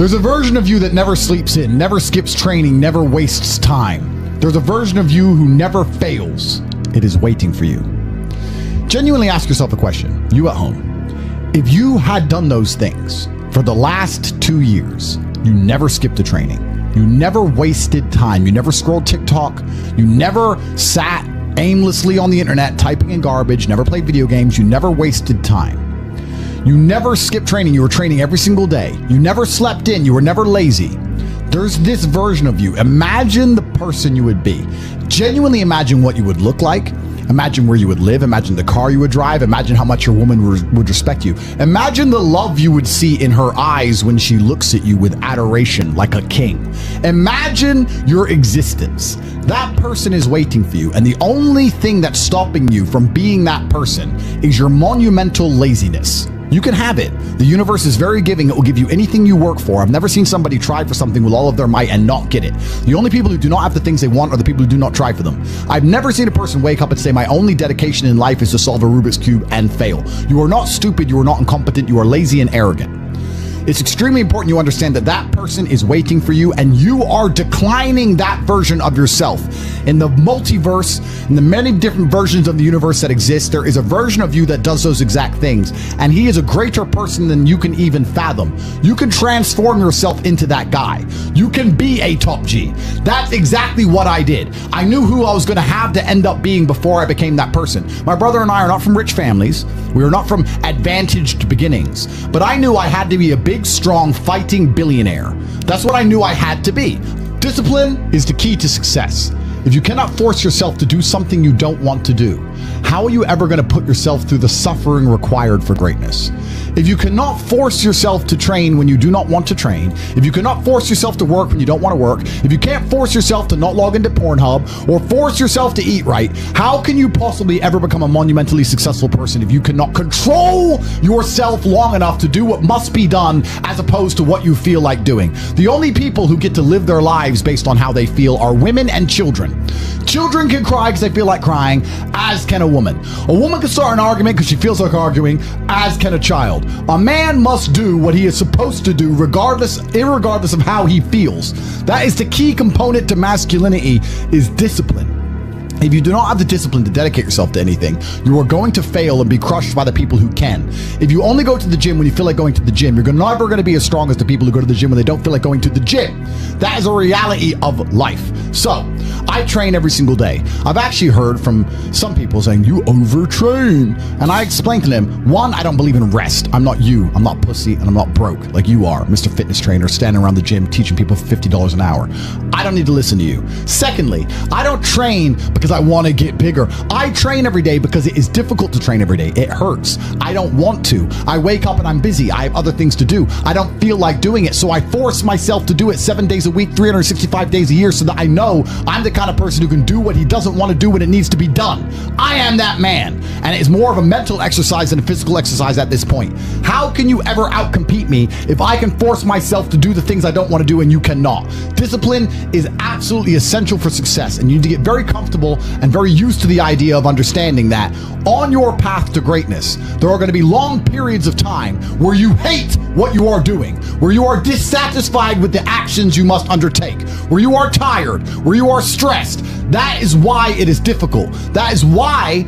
There's a version of you that never sleeps in, never skips training, never wastes time. There's a version of you who never fails. It is waiting for you. Genuinely ask yourself a question, you at home. If you had done those things for the last 2 years, you never skipped a training, you never wasted time, you never scrolled TikTok, you never sat aimlessly on the internet typing in garbage, never played video games, you never wasted time. You never skipped training, you were training every single day. You never slept in, you were never lazy. There's this version of you. Imagine the person you would be. Genuinely imagine what you would look like. Imagine where you would live. Imagine the car you would drive. Imagine how much your woman would respect you. Imagine the love you would see in her eyes when she looks at you with adoration like a king. Imagine your existence. That person is waiting for you, and the only thing that's stopping you from being that person is your monumental laziness. You can have it. The universe is very giving. It will give you anything you work for. I've never seen somebody try for something with all of their might and not get it. The only people who do not have the things they want are the people who do not try for them. I've never seen a person wake up and say, my only dedication in life is to solve a Rubik's Cube and fail. You are not stupid. You are not incompetent. You are lazy and arrogant. It's extremely important you understand that that person is waiting for you, and you are declining that version of yourself. In the multiverse, in the many different versions of the universe that exist, there is a version of you that does those exact things, and he is a greater person than you can even fathom. You can transform yourself into that guy. You can be a top G. That's exactly what I did. I knew who I was going to have to end up being before I became that person. My brother and I are not from rich families. We are not from advantaged beginnings, but I knew I had to be a big, strong, fighting billionaire. That's what I knew I had to be. Discipline is the key to success. If you cannot force yourself to do something you don't want to do, how are you ever going to put yourself through the suffering required for greatness? If you cannot force yourself to train when you do not want to train, if you cannot force yourself to work when you don't want to work, if you can't force yourself to not log into Pornhub or force yourself to eat right, how can you possibly ever become a monumentally successful person if you cannot control yourself long enough to do what must be done as opposed to what you feel like doing? The only people who get to live their lives based on how they feel are women and children. Children can cry because they feel like crying, as can a woman. A woman can start an argument because she feels like arguing, as can a child. A man must do what he is supposed to do irregardless of how he feels. That is the key component to masculinity, is discipline. If you do not have the discipline to dedicate yourself to anything, you are going to fail and be crushed by the people who can. If you only go to the gym when you feel like going to the gym, you're never going to be as strong as the people who go to the gym when they don't feel like going to the gym. That is a reality of life. So, I train every single day. I've actually heard from some people saying, you overtrain. And I explained to them, one, I don't believe in rest. I'm not you. I'm not pussy, and I'm not broke like you are, Mr. Fitness Trainer, standing around the gym teaching people for $50 an hour. I don't need to listen to you. Secondly, I don't train because I want to get bigger. I train every day because it is difficult to train every day. It hurts. I don't want to. I wake up and I'm busy. I have other things to do. I don't feel like doing it, so I force myself to do it 7 days a week, 365 days a year, so that I know I'm the kind of person who can do what he doesn't want to do when it needs to be done. I am that man, and it's more of a mental exercise than a physical exercise at this point. How can you ever outcompete me if I can force myself to do the things I don't want to do and you cannot? Discipline is absolutely essential for success, and you need to get very comfortable and very used to the idea of understanding that on your path to greatness, there are going to be long periods of time where you hate what you are doing, where you are dissatisfied with the actions you must undertake, where you are tired, where you are stressed. That is why it is difficult. That is why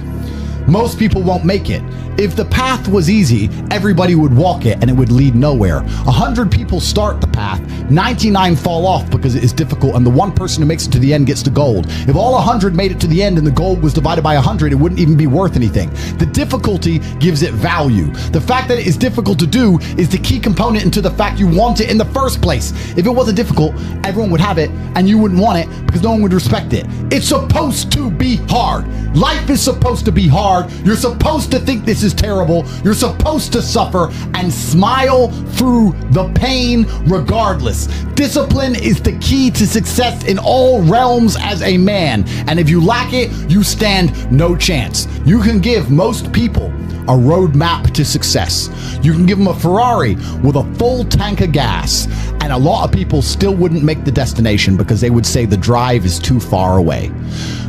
most people won't make it. If the path was easy, everybody would walk it and it would lead nowhere. 100 people start the path, 99 fall off because it is difficult, and the one person who makes it to the end gets the gold. If all 100 made it to the end and the gold was divided by 100, it wouldn't even be worth anything. The difficulty gives it value. The fact that it is difficult to do is the key component into the fact you want it in the first place. If it wasn't difficult, everyone would have it and you wouldn't want it because no one would respect it. It's supposed to be hard. Life is supposed to be hard. You're supposed to think this is terrible. You're supposed to suffer and smile through the pain regardless. Discipline is the key to success in all realms as a man. And if you lack it, you stand no chance. You can give most people a roadmap to success. You can give them a Ferrari with a full tank of gas, and a lot of people still wouldn't make the destination because they would say the drive is too far away.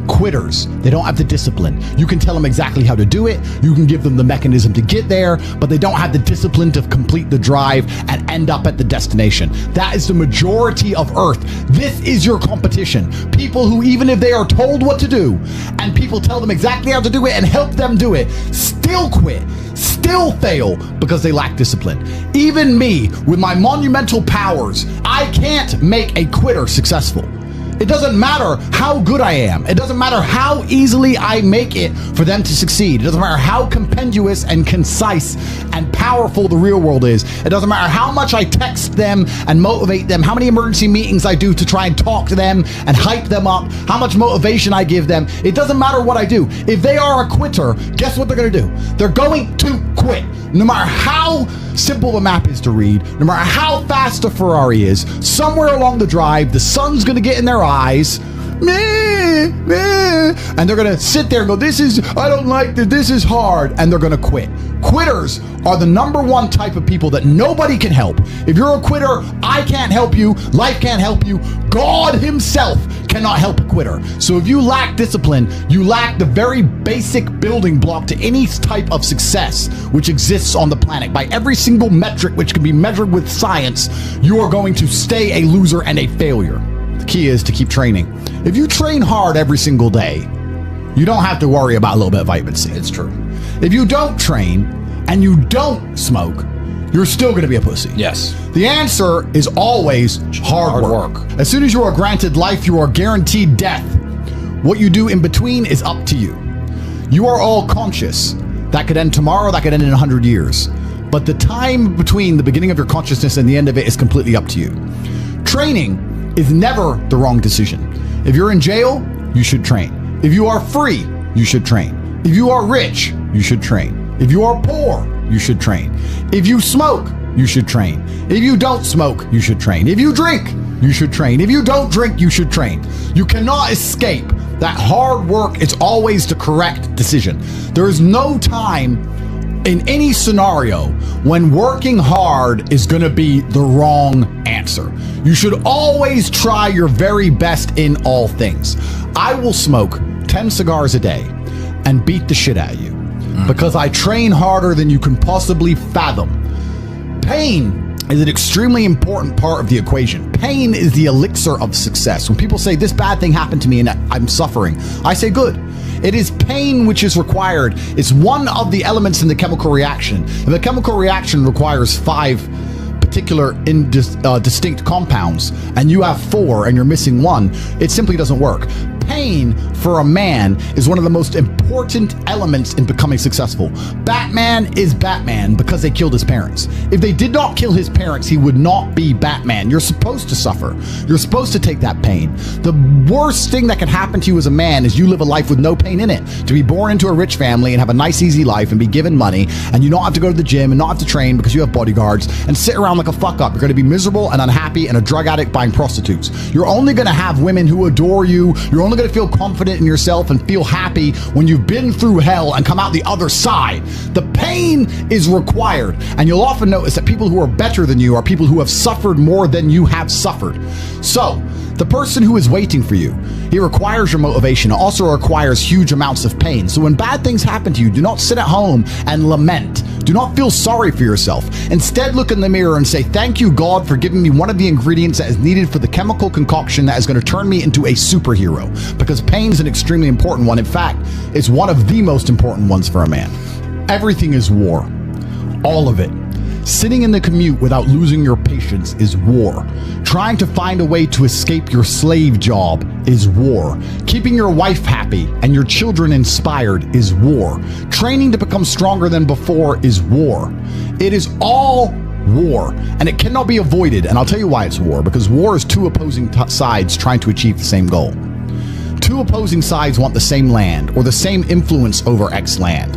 quitters. They don't have the discipline. You can tell them exactly how to do it. You can give them the mechanism to get there, but they don't have the discipline to complete the drive and end up at the destination. That is the majority of Earth. This is your competition. People who, even if they are told what to do and people tell them exactly how to do it and help them do it, still quit, still fail because they lack discipline. Even me, with my monumental powers, I can't make a quitter successful. It doesn't matter how good I am. It doesn't matter how easily I make it for them to succeed. It doesn't matter how compendious and concise and powerful the real world is. It doesn't matter how much I text them and motivate them, how many emergency meetings I do to try and talk to them and hype them up, how much motivation I give them. It doesn't matter what I do. If they are a quitter, guess what they're going to do? They're going to quit. No matter how simple the map is to read, no matter how fast a Ferrari is, somewhere along the drive, the sun's going to get in their eyes, meh, meh, and they're going to sit there and go, I don't like this, this is hard, and they're going to quit. Quitters are the number one type of people that nobody can help. If you're a quitter, I can't help you, life can't help you, God himself cannot help a quitter. So if you lack discipline, you lack the very basic building block to any type of success which exists on the planet. By every single metric which can be measured with science, you are going to stay a loser and a failure. The key is to keep training. If you train hard every single day, you don't have to worry about a little bit of vitamin C. It's true. If you don't train and you don't smoke, you're still going to be a pussy. Yes. The answer is always hard work. As soon as you are granted life, you are guaranteed death. What you do in between is up to you. You are all conscious. That could end tomorrow, that could end in 100 years. But the time between the beginning of your consciousness and the end of it is completely up to you. Training is never the wrong decision. If you're in jail, you should train. If you are free, you should train. If you are rich, you should train. If you are poor, you should train. If you smoke, you should train. If you don't smoke, you should train. If you drink, you should train. If you don't drink, you should train. You cannot escape that hard work is always the correct decision. There is no time in any scenario when working hard is going to be the wrong answer. You should always try your very best in all things. I will smoke 10 cigars a day and beat the shit out of you because I train harder than you can possibly fathom. Pain is an extremely important part of the equation. Pain is the elixir of success. When people say this bad thing happened to me and I'm suffering, I say good. It is pain which is required. It's one of the elements in the chemical reaction. If a chemical reaction requires 5 particular distinct compounds and you have 4 and you're missing 1, it simply doesn't work. Pain for a man is one of the most important elements in becoming successful. Batman is Batman because they killed his parents. If they did not kill his parents, he would not be Batman. You're supposed to suffer. You're supposed to take that pain. The worst thing that can happen to you as a man is you live a life with no pain in it. To be born into a rich family and have a nice, easy life and be given money and you don't have to go to the gym and not have to train because you have bodyguards and sit around like a fuck up. You're going to be miserable and unhappy and a drug addict buying prostitutes. You're only going to have women who adore you. You're only going to feel confident in yourself and feel happy when you've been through hell and come out the other side. The pain is required, and you'll often notice that people who are better than you are people who have suffered more than you have suffered. So the person who is waiting for you, he requires your motivation. It also requires huge amounts of pain. So when bad things happen to you, do not sit at home and lament. Do not feel sorry for yourself. Instead, look in the mirror and say, thank you, God, for giving me one of the ingredients that is needed for the chemical concoction that is going to turn me into a superhero. Because pain is an extremely important one. In fact, it's one of the most important ones for a man. Everything is war. All of it. Sitting in the commute without losing your patience is war. Trying to find a way to escape your slave job is war. Keeping your wife happy and your children inspired is war. Training to become stronger than before is war. It is all war, and it cannot be avoided. And I'll tell you why it's war. Because war is 2 opposing sides trying to achieve the same goal. 2 opposing sides want the same land or the same influence over X land.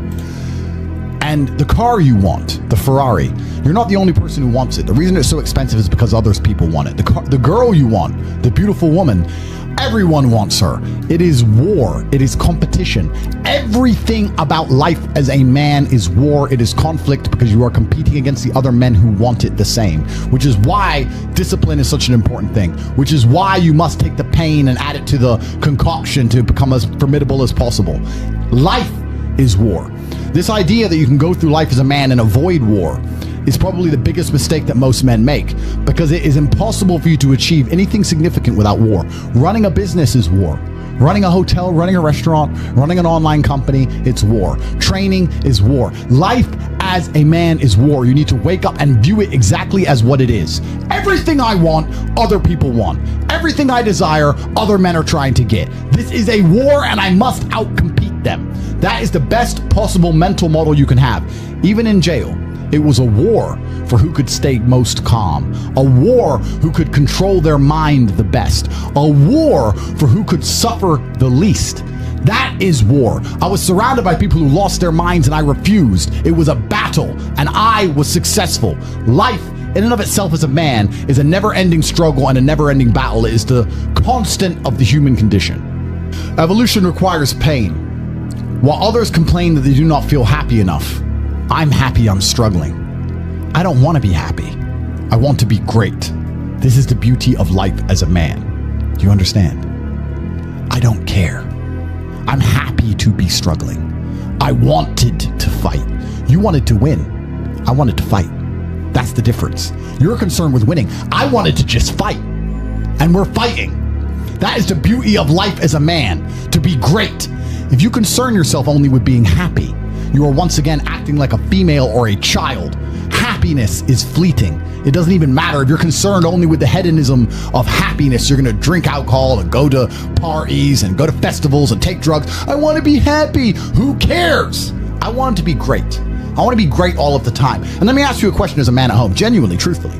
And the car you want, the Ferrari, you're not the only person who wants it. The reason it's so expensive is because other people want it. The girl you want, the beautiful woman, Everyone wants her. It is war. It is competition. Everything about life as a man is war. It is conflict because you are competing against the other men who want it the same, which is why discipline is such an important thing, which is why you must take the pain and add it to the concoction to become as formidable as possible. Life is war. This idea that you can go through life as a man and avoid war is probably the biggest mistake that most men make, because it is impossible for you to achieve anything significant without war. Running a business is war. Running a hotel, running a restaurant, running an online company, it's war. Training is war. Life as a man is war. You need to wake up and view it exactly as what it is. Everything I want, other people want. Everything I desire, other men are trying to get. This is a war and I must outcompete them. That is the best possible mental model you can have. Even in jail, it was a war for who could stay most calm, a war who could control their mind the best, a war for who could suffer the least. That is war. I was surrounded by people who lost their minds and I refused. It was a battle and I was successful. Life in and of itself as a man is a never-ending struggle and a never-ending battle. It is the constant of the human condition. Evolution requires pain. While others complain that they do not feel happy enough, I'm happy I'm struggling. I don't want to be happy. I want to be great. This is the beauty of life as a man. Do you understand? I don't care. I'm happy to be struggling. I wanted to fight. You wanted to win. I wanted to fight. That's the difference. You're concerned with winning. I wanted to just fight. And we're fighting. That is the beauty of life as a man, to be great. If you concern yourself only with being happy, you are once again acting like a female or a child. Happiness is fleeting. It doesn't even matter if you're concerned only with the hedonism of happiness. You're going to drink alcohol and go to parties and go to festivals and take drugs. I want to be happy. Who cares? I want to be great. I want to be great all of the time. And let me ask you a question as a man at home, genuinely, truthfully.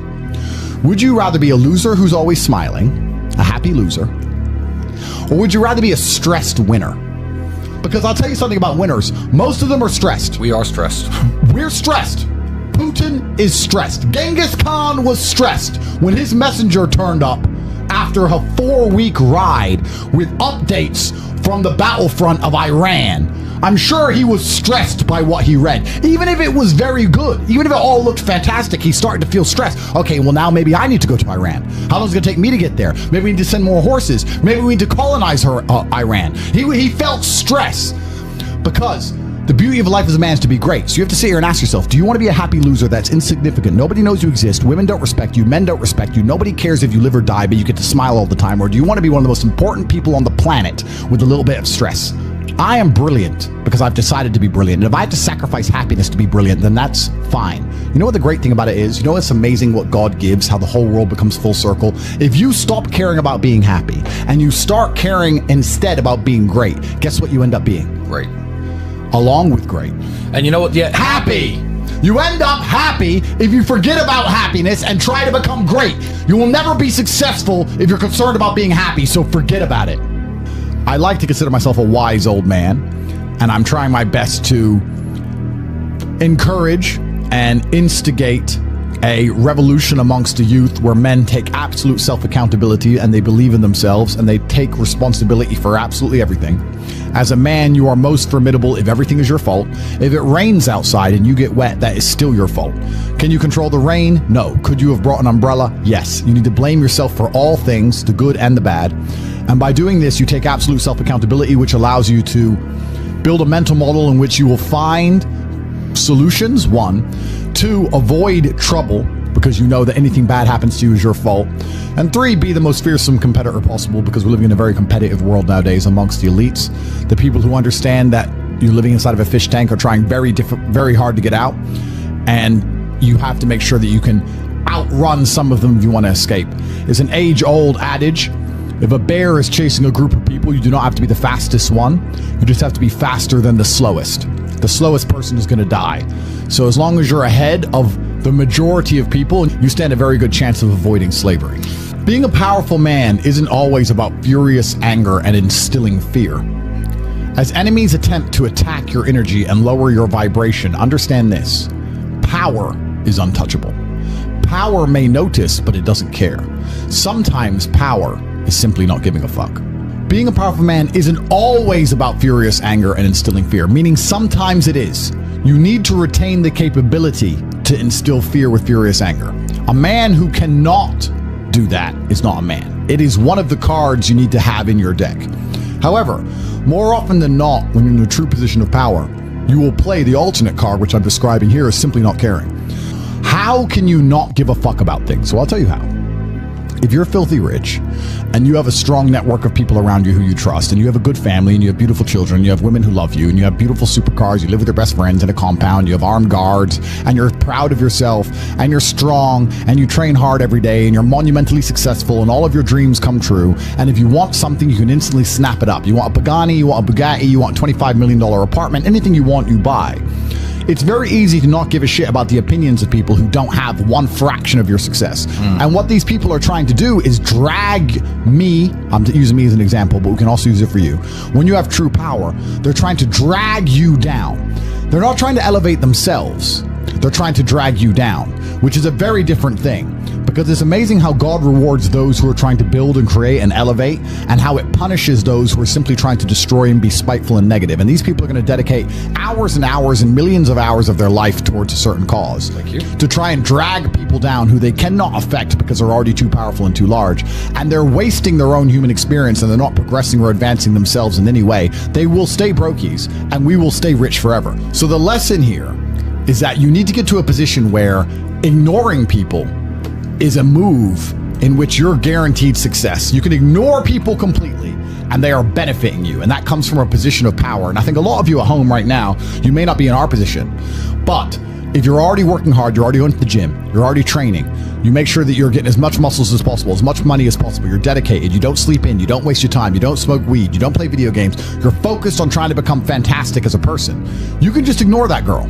Would you rather be a loser who's always smiling, a happy loser, or would you rather be a stressed winner? Because I'll tell you something about winners. Most of them are stressed. We are stressed. We're stressed. Putin is stressed. Genghis Khan was stressed when his messenger turned up after a 4-week ride with updates from the battlefront of Iran. I'm sure he was stressed by what he read. Even if it was very good, even if it all looked fantastic, he's starting to feel stressed. Okay, well now maybe I need to go to Iran. How long is it going to take me to get there? Maybe we need to send more horses. Maybe we need to colonize Iran. He felt stress because the beauty of life as a man is to be great. So you have to sit here and ask yourself, do you want to be a happy loser that's insignificant? Nobody knows you exist. Women don't respect you. Men don't respect you. Nobody cares if you live or die, but you get to smile all the time. Or do you want to be one of the most important people on the planet with a little bit of stress? I am brilliant because I've decided to be brilliant. And if I have to sacrifice happiness to be brilliant, then that's fine. You know what the great thing about it is? You know it's amazing what God gives, how the whole world becomes full circle? If you stop caring about being happy and you start caring instead about being great, guess what you end up being? Great. Along with great. And you know what? Yeah. Happy. You end up happy if you forget about happiness and try to become great. You will never be successful if you're concerned about being happy, so forget about it. I like to consider myself a wise old man, and I'm trying my best to encourage and instigate a revolution amongst the youth where men take absolute self-accountability and they believe in themselves and they take responsibility for absolutely everything. As a man, you are most formidable if everything is your fault. If it rains outside and you get wet, that is still your fault. Can you control the rain? No. Could you have brought an umbrella? Yes. You need to blame yourself for all things, the good and the bad. And by doing this, you take absolute self-accountability, which allows you to build a mental model in which you will find solutions, 1. 2, avoid trouble, because you know that anything bad happens to you is your fault. And 3, be the most fearsome competitor possible, because we're living in a very competitive world nowadays amongst the elites. The people who understand that you're living inside of a fish tank are trying very hard to get out. And you have to make sure that you can outrun some of them if you want to escape. It's an age-old adage. If a bear is chasing a group of people, you do not have to be the fastest one. You just have to be faster than the slowest. The slowest person is going to die. So as long as you're ahead of the majority of people, you stand a very good chance of avoiding slavery. Being a powerful man isn't always about furious anger and instilling fear. As enemies attempt to attack your energy and lower your vibration, understand this: power is untouchable. Power may notice, but it doesn't care. Sometimes power is simply not giving a fuck. Being a powerful man isn't always about furious anger and instilling fear, meaning sometimes it is. You need to retain the capability to instill fear with furious anger. A man who cannot do that is not a man. It is one of the cards you need to have in your deck. However, more often than not, when you're in a true position of power, you will play the alternate card, which I'm describing here as simply not caring. How can you not give a fuck about things? So I'll tell you how. If you're filthy rich and you have a strong network of people around you who you trust, and you have a good family, and you have beautiful children, and you have women who love you, and you have beautiful supercars, you live with your best friends in a compound, you have armed guards, and you're proud of yourself, and you're strong, and you train hard every day, and you're monumentally successful, and all of your dreams come true, and if you want something, you can instantly snap it up. You want a Pagani, you want a Bugatti, you want a $25 million apartment, anything you want, you buy. It's very easy to not give a shit about the opinions of people who don't have one fraction of your success. And what these people are trying to do is drag me, I'm using me as an example, but we can also use it for you. When you have true power, they're trying to drag you down. They're not trying to elevate themselves. They're trying to drag you down, which is a very different thing. Because it's amazing how God rewards those who are trying to build and create and elevate, and how it punishes those who are simply trying to destroy and be spiteful and negative. And these people are going to dedicate hours and hours and millions of hours of their life towards a certain cause to try and drag people down who they cannot affect because they're already too powerful and too large. And they're wasting their own human experience, and they're not progressing or advancing themselves in any way. They will stay brokies, and we will stay rich forever. So the lesson here is that you need to get to a position where ignoring people is a move in which you're guaranteed success. You can ignore people completely and they are benefiting you. And that comes from a position of power. And I think a lot of you at home right now, you may not be in our position, but if you're already working hard, you're already going to the gym, you're already training, you make sure that you're getting as much muscles as possible, as much money as possible, you're dedicated, you don't sleep in, you don't waste your time, you don't smoke weed, you don't play video games, you're focused on trying to become fantastic as a person. You can just ignore that girl.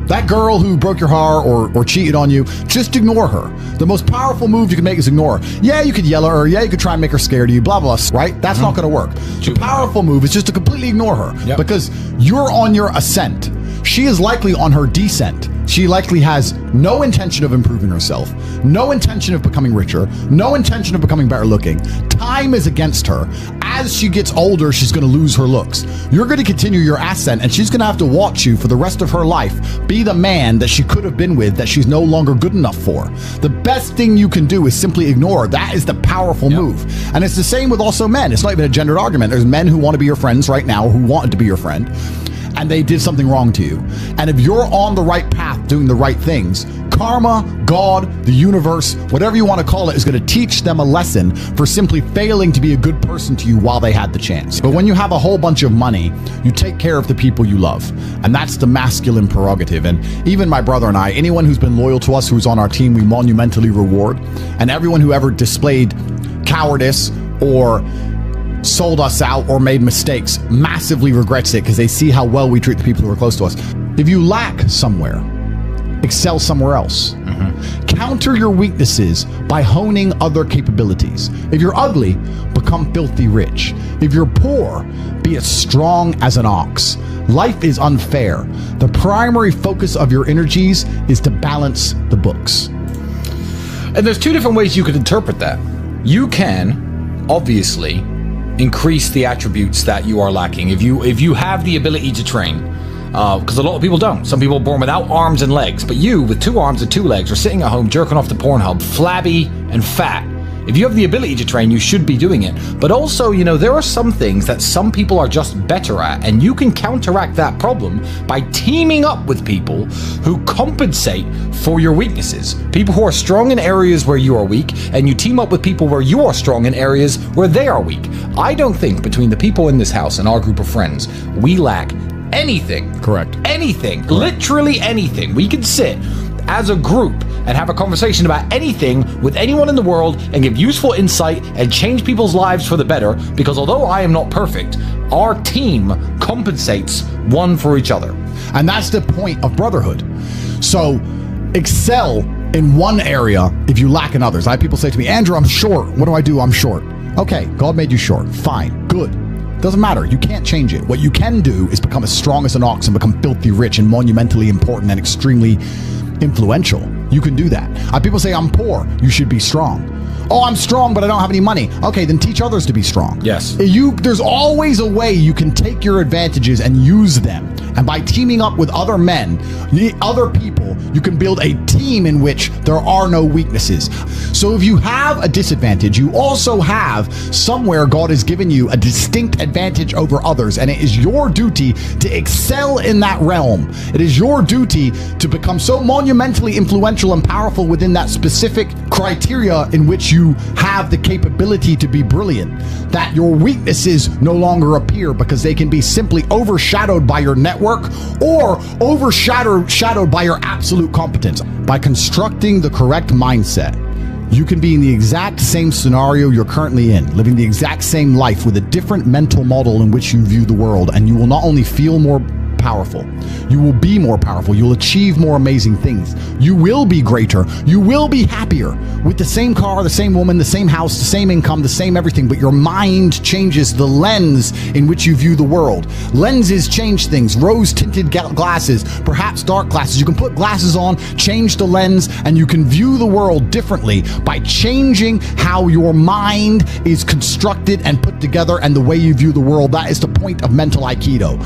That girl who broke your heart or cheated on you, just ignore her. The most powerful move you can make is ignore her. Yeah, you could yell at her. Yeah, you could try and make her scared of you, blah, blah, right? That's not going to work. The powerful move is just to completely ignore her because you're on your ascent. She is likely on her descent. She likely has no intention of improving herself, no intention of becoming richer, no intention of becoming better looking. Time is against her. As she gets older, she's going to lose her looks. You're going to continue your ascent, and she's going to have to watch you for the rest of her life be the man that she could have been with that she's no longer good enough for. The best thing you can do is simply ignore her. That is the powerful move. And it's the same with also men. It's not even a gendered argument. There's men who want to be your friends right now, who wanted to be your friend, and they did something wrong to you. And if you're on the right path doing the right things, karma, God, the universe, whatever you want to call it, is going to teach them a lesson for simply failing to be a good person to you while they had the chance. But when you have a whole bunch of money, you take care of the people you love. And that's the masculine prerogative. And even my brother and I, anyone who's been loyal to us, who's on our team, we monumentally reward. And everyone who ever displayed cowardice or sold us out or made mistakes massively regrets it because they see how well we treat the people who are close to us. If you lack somewhere, excel somewhere else. Counter your weaknesses by honing other capabilities. If you're ugly, become filthy rich. If you're poor, be as strong as an ox. Life is unfair. The primary focus of your energies is to balance the books. And there's two different ways you could interpret that. You can, obviously, increase the attributes that you are lacking. If you have the ability to train, because a lot of people don't. Some people are born without arms and legs, but you, with 2 arms and 2 legs, are sitting at home jerking off the Pornhub, flabby and fat. If you have the ability to train, you should be doing it. But also, you know, there are some things that some people are just better at, and you can counteract that problem by teaming up with people who compensate for your weaknesses. People who are strong in areas where you are weak, and you team up with people where you are strong in areas where they are weak. I don't think between the people in this house and our group of friends, we lack anything. Correct. Anything. Correct. Literally anything. We can sit as a group and have a conversation about anything with anyone in the world and give useful insight and change people's lives for the better, because although I am not perfect, our team compensates one for each other. And that's the point of brotherhood. So excel in one area if you lack in others. I have people say to me, Andrew, I'm short. What do? I'm short. Okay, God made you short. Fine, good. Doesn't matter. You can't change it. What you can do is become as strong as an ox and become filthy rich and monumentally important and extremely influential. You can do that. People say, I'm poor. You should be strong. Oh, I'm strong, but I don't have any money. Okay, then teach others to be strong. Yes. There's always a way you can take your advantages and use them. And by teaming up with other men, other people, you can build a team in which there are no weaknesses. So if you have a disadvantage, you also have somewhere God has given you a distinct advantage over others. And it is your duty to excel in that realm. It is your duty to become so monumentally influential and powerful within that specific criteria in which you have the capability to be brilliant, that your weaknesses no longer appear because they can be simply overshadowed by your network or overshadowed by your absolute competence. By constructing the correct mindset, you can be in the exact same scenario you're currently in, living the exact same life with a different mental model in which you view the world, and you will not only feel more powerful, you will be more powerful, you'll achieve more amazing things, you will be greater, you will be happier with the same car, the same woman, the same house, the same income, the same everything, but your mind changes the lens in which you view the world. Lenses change things. Rose-tinted glasses, perhaps dark glasses. You can put glasses on, change the lens, and you can view the world differently by changing how your mind is constructed and put together and the way you view the world. That is the point of mental Aikido.